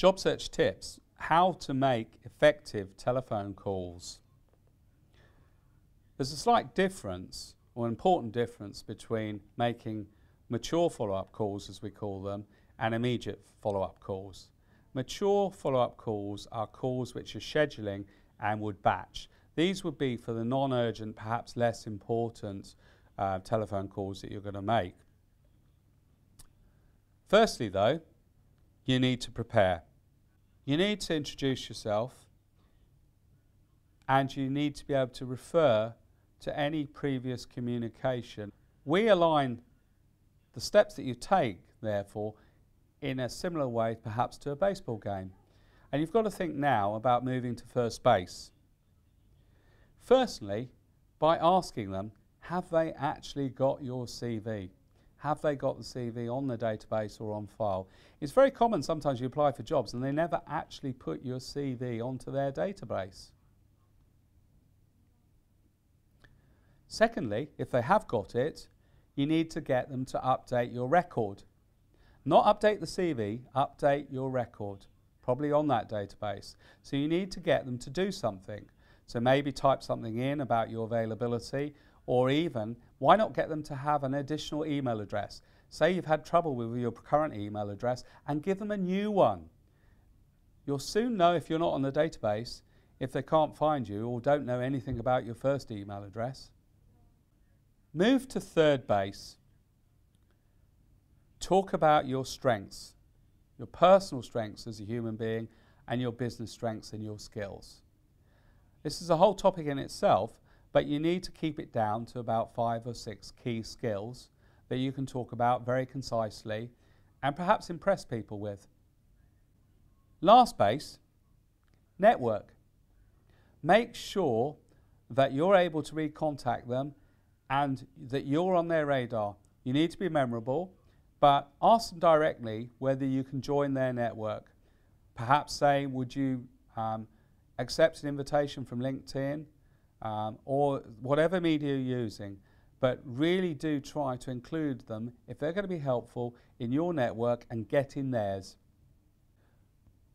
Job search tips: how to make effective telephone calls. There's a slight difference, or an important difference, between making mature follow-up calls, as we call them, and immediate follow-up calls. Mature follow-up calls are calls which are scheduling and would batch. These would be for the non-urgent, perhaps less important telephone calls that you're going to make. Firstly though, you need to prepare. You need to introduce yourself, and you need to be able to refer to any previous communication. We align the steps that you take, therefore, in a similar way perhaps to a baseball game. And you've got to think now about moving to first base. Firstly, by asking them, have they actually got your CV? Have they got the CV on the database or on file? It's very common sometimes you apply for jobs and they never actually put your CV onto their database. Secondly, if they have got it, you need to get them to update your record. Not update the CV, update your record, probably on that database. So you need to get them to do something. So maybe type something in about your availability, or even, why not get them to have an additional email address? Say you've had trouble with your current email address and give them a new one. You'll soon know if you're not on the database, if they can't find you or don't know anything about your first email address. Move to third base. Talk about your strengths, your personal strengths as a human being and your business strengths and your skills. This is a whole topic in itself, but you need to keep it down to about 5 or 6 key skills that you can talk about very concisely and perhaps impress people with. Last base, network. Make sure that you're able to recontact them and that you're on their radar. You need to be memorable, but ask them directly whether you can join their network. Perhaps say, would you accept an invitation from LinkedIn or whatever media you're using, but really do try to include them if they're going to be helpful in your network and get in theirs.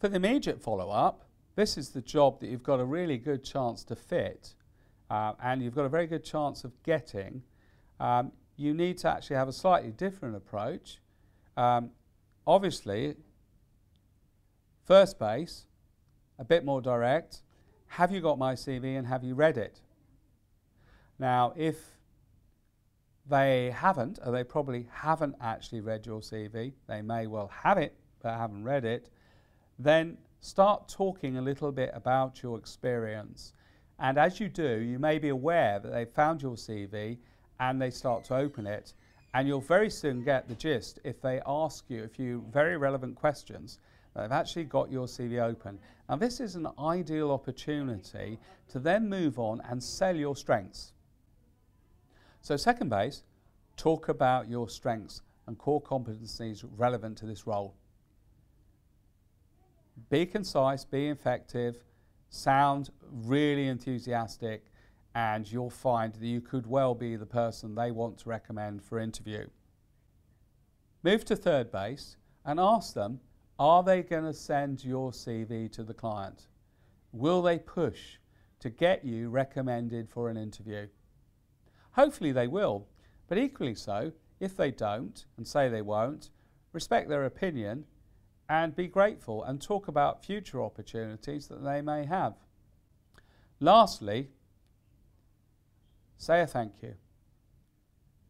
For the immediate follow-up, this is the job that you've got a really good chance to fit and you've got a very good chance of getting. You need to actually have a slightly different approach. Obviously, first base, a bit more direct. Have you got my CV and have you read it? Now, if they haven't, or they probably haven't actually read your CV, they may well have it but haven't read it, then start talking a little bit about your experience. And as you do, you may be aware that they've found your CV and they start to open it, and you'll very soon get the gist if they ask you a few very relevant questions. They've actually got your CV open. Now this is an ideal opportunity to then move on and sell your strengths. So second base, talk about your strengths and core competencies relevant to this role. Be concise, be effective, sound really enthusiastic, and you'll find that you could well be the person they want to recommend for interview. Move to third base and ask them, are they going to send your CV to the client? Will they push to get you recommended for an interview? Hopefully they will, but equally so, if they don't and say they won't, respect their opinion and be grateful and talk about future opportunities that they may have. Lastly, say a thank you.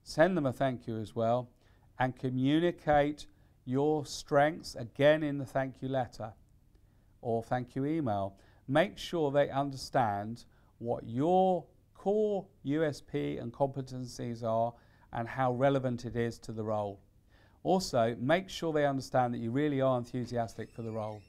Send them a thank you as well and communicate your strengths again in the thank you letter or thank you email. Make sure they understand what your core USP and competencies are and how relevant it is to the role. Also, make sure they understand that you really are enthusiastic for the role.